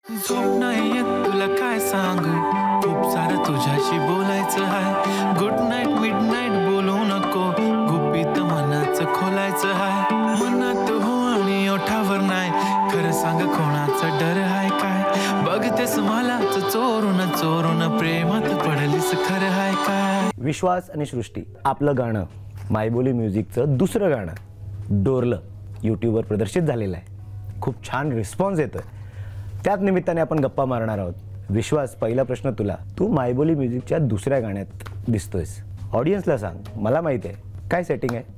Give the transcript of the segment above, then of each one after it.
झोप नाही येत तुला काय सांगू, खूप सारं तुझ्याशी बोलायचं आहे. गुड नाईट मिड नाईट बोलू नको, गुपित मनाचं खोलायचं आहे. मनात हो आणि ओठावर नाही, खरं सांग कोणाचा डर आहे काय. बघतेस मलाच चोरून चोरून, प्रेमात पडलीस खरं आहे काय. विश्वास आणि सृष्टी आपलं गाणं मायबोली म्युझिकचं दुसरं गाणं डोरलं यूट्यूबवर प्रदर्शित झालेलं आहे. खूप छान रिस्पॉन्स येतोय. त्याच निमित्ताने आपण गप्पा मारणार आहोत. विश्वास, पहिला प्रश्न तुला. तू मायबोली म्युझिकच्या दुसऱ्या गाण्यात दिसतोयस. ऑडियन्सला सांग, मला माहिती आहे काय सेटिंग आहे.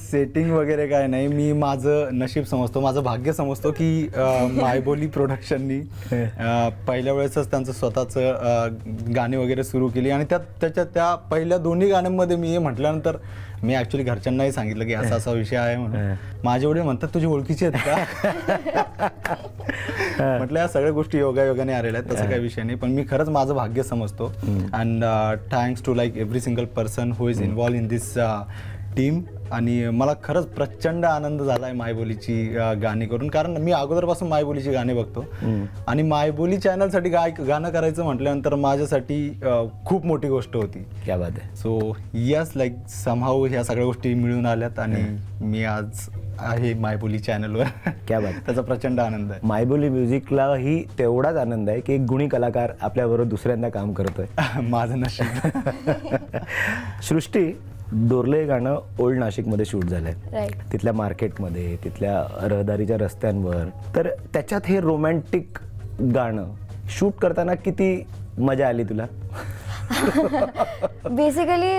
सेटिंग वगैरे काय नाही. मी माझं नशीब समजतो, माझं भाग्य समजतो की मायबोली प्रोडक्शननी पहिल्या वेळेसच त्यांचं स्वतःचं गाणी वगैरे सुरू केली आणि त्या पहिल्या दोन्ही गाण्यांमध्ये मी हे म्हटल्यानंतर मी ॲक्च्युली घरच्यांनाही सांगितलं की असा असा विषय आहे म्हणून. माझे वडील म्हणतात तुझी ओळखीची आहेत का. म्हटलं या सगळ्या गोष्टी योगायोगाने आलेल्या आहेत, तसं काही विषय नाही. पण मी खरंच माझं भाग्य समजतो. And thanks to like every single person who is involved in this team. आणि मला खरंच प्रचंड आनंद झाला आहे मायबोलीची गाणी करून, कारण मी अगोदरपासून मायबोलीची गाणी बघतो आणि मायबोली चॅनलसाठी गाणं करायचं म्हटल्यानंतर माझ्यासाठी खूप मोठी गोष्ट होती. क्या बात आहे. सो यस, लाईक समहाऊ ह्या सगळ्या गोष्टी मिळून आल्यात आणि मी आज आहे मायबोली चॅनलवर. क्या बात. त्याचा प्रचंड आनंद आहे. मायबोली म्युझिकलाही तेवढाच आनंद आहे की एक गुणी कलाकार आपल्याबरोबर दुसऱ्यांदा काम करतोय. माझं नशीब. सृष्टी, डोरलं हे गाणं ओल्ड नाशिकमध्ये शूट झालंय. राईट. तिथल्या मार्केटमध्ये, तिथल्या रहदारीच्या रस्त्यांवर. तर त्याच्यात हे रोमॅन्टिक गाणं शूट करताना किती मजा आली तुला. बेसिकली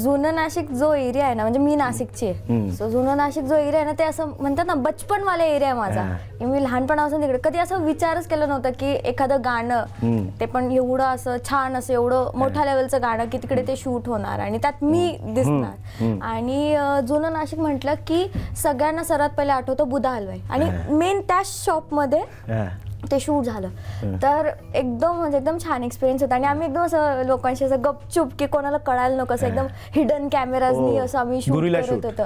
जुनं नाशिक जो एरिया आहे ना, म्हणजे मी नाशिकची आहे, सो जुनं नाशिक जो एरिया आहे ना, ते असं म्हणतात ना बचपनवाला एरिया आहे माझा. मी लहानपणापासून तिकडे कधी असं विचारच केला नव्हता की एखादं गाणं, ते पण एवढं असं छान, असं एवढं मोठ्या लेवलचं गाणं की तिकडे ते शूट होणार आणि त्यात मी दिसणार. आणि जुनं नाशिक म्हटलं की सगळ्यांना सर्वात पहिले आठवतं बुधा हलवाई, आणि मेन त्याच शॉपमध्ये ते शूट झालं. तर एकदम छान एक्सपिरियन्स होता. आणि आम्ही एकदम असं लोकांशी असं गपचूप की कोणाला कळायला नको असं एकदम हिडन कॅमेराजनी असं आम्ही शूट करत होतो.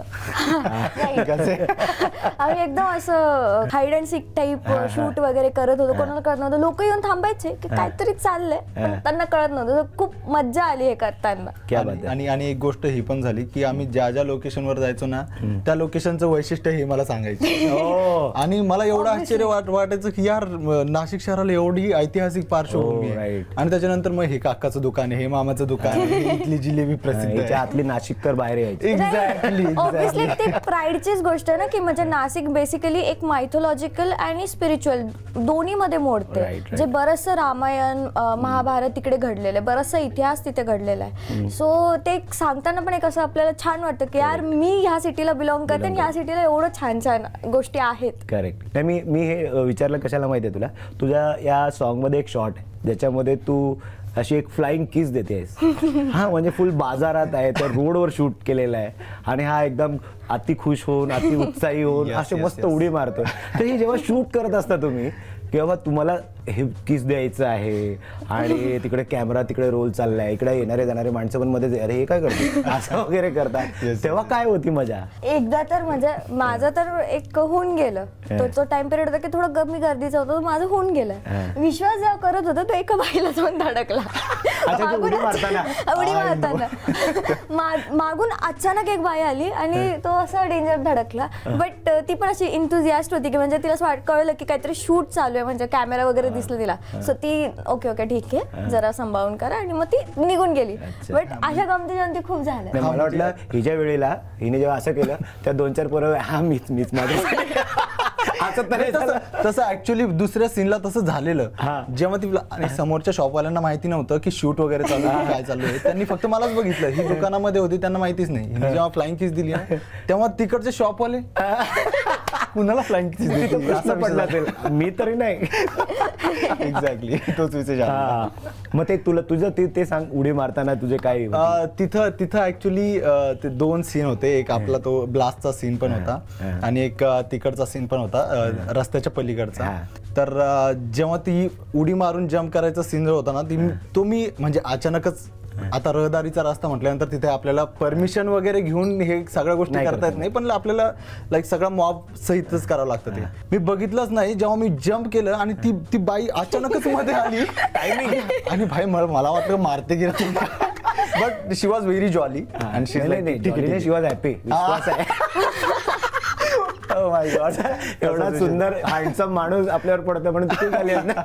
आम्ही एकदम असं hide and sick type shoot वगैरे करत होतो. कोणाला कळत नव्हतं. लोक येऊन थांबायचे की काहीतरी चाललंय, पण त्यांना कळत नव्हतं. खूप मज्जा आली हे करताना. आणि एक गोष्ट ही पण झाली की आम्ही ज्या ज्या लोकेशनवर जायचो ना, त्या लोकेशनचं वैशिष्ट्य हे मला सांगायचं. आणि मला एवढं आश्चर्य वाटायचं की यार नाशिक शहराला एवढी ऐतिहासिक पार्श्वभूमी आहे. आणि त्याच्यानंतर मग हे काकाचं दुकान आहे, हे मामाचं दुकान आहे, इथली जिलेबी प्रसिद्ध आहे. आतली नाशिककर बाहेर यायची. ऑब्विसली ते प्राईडचीच गोष्ट आहे ना, की म्हणजे नाशिक बेसिकली एक मायथोलॉजिकल आणि स्पिरिच्युअल दोन्ही मध्ये मोडते. जे बरंचसं रामायण महाभारत तिकडे घडलेलं आहे, बरंचसा इतिहास तिथे घडलेला आहे. सो ते सांगताना पण एक असं आपल्याला छान वाटतं की यार मी ह्या सिटीला बिलॉंग करते आणि ह्या सिटीला एवढं छान छान गोष्टी आहेत. करेक्ट. मी हे विचारलं कशाला माहिती आहे तुला, तुझ्या या सॉन्गमध्ये एक शॉट आहे ज्याच्यामध्ये तू अशी एक फ्लाइंग किस देतेस. हा म्हणजे फुल बाजारात आहे, त्या रोडवर शूट केलेला आहे आणि हा एकदम अति खुश होऊन, अति उत्साही होऊन असे मस्त उडी मारतो. तर हे जेव्हा शूट करत असता तुम्ही, किंवा तुम्हाला हे किस द्यायचं आहे आणि तिकडे कॅमेरा तिकडे रोल चाललाय, इकडे येणारे जाणारे माणसं पण मध्ये अरे हे काय करतो असं वगैरे करतात, तेव्हा काय होती मजा. एकदा तर म्हणजे माझं तर एक होऊन गेलं. तो टाइम पिरियड होता की थोडं कमी गर्दीचा होता, माझं होऊन गेलं. विश्वास जेव्हा करत होता तो एका बाईला जाऊन धडकला उडी मारताना. मागून अचानक एक बाई आली आणि तो असा डेंजर धडकला. बट ती पण अशी इंथुझियास्ट होती की म्हणजे तिला कळलं की काहीतरी शूट चालू आहे, म्हणजे कॅमेरा वगैरे दिसलं तिला. सो ती ओके ठीक आहे जरा सांभाळून करा, आणि मग ती निघून गेली. बट अशा गमती जमती खूप झाल्या. मला वाटलं हिच्या वेळेला हिने जेव्हा असं केलं त्या 2-4 पोरं हा मीच माझं तसं ऍक्च्युअली दुसऱ्या सीनला तसं झालेलं. जेव्हा ती आणि समोरच्या शॉपवाल्यांना माहिती नव्हतं की शूट वगैरे चालू आहे, काय चालू आहे. त्यांनी फक्त मलाच बघितलं. ही दुकानामध्ये होती, त्यांना माहितीच नाही. जेव्हा फ्लाइंग किस दिली तेव्हा तिकडचे शॉपवाले कुणाला फ्लाइंग किस दिली असं पडलं असेल. मी तरी नाही. एक्झॅक्टली तोच विषय. मग ते तुझं ते सांग, उडी मारताना तुझे काय. तिथं ऍक्च्युली ते 2 सीन होते. एक आपला तो ब्लास्टचा सीन पण होता आणि एक तिकडचा सीन पण होता रस्त्याच्या पलीकडचा. तर जेव्हा ती उडी मारून जम्प करायचा सीन जो होता ना, तो मी म्हणजे अचानकच आता रहदारीचा रस्ता म्हटल्यानंतर तिथे आपल्याला परमिशन वगैरे घेऊन हे सगळ्या गोष्टी नाही करता येत करता नाही, पण आपल्याला लाईक सगळं मॉब सहितच करावं लागतं ते. मी बघितलंच नाही जेव्हा मी जम्प केलं आणि ती बाई अचानकच मध्ये आली टायमिंग आणि भाई मला वाटलं मारते गेलं, but she was very jolly and she was happy. विश्वास आहे. Oh my God. एवढा सुंदर हँडसम माणूस आपल्यावर पडतो म्हणून तिथे झाली ना.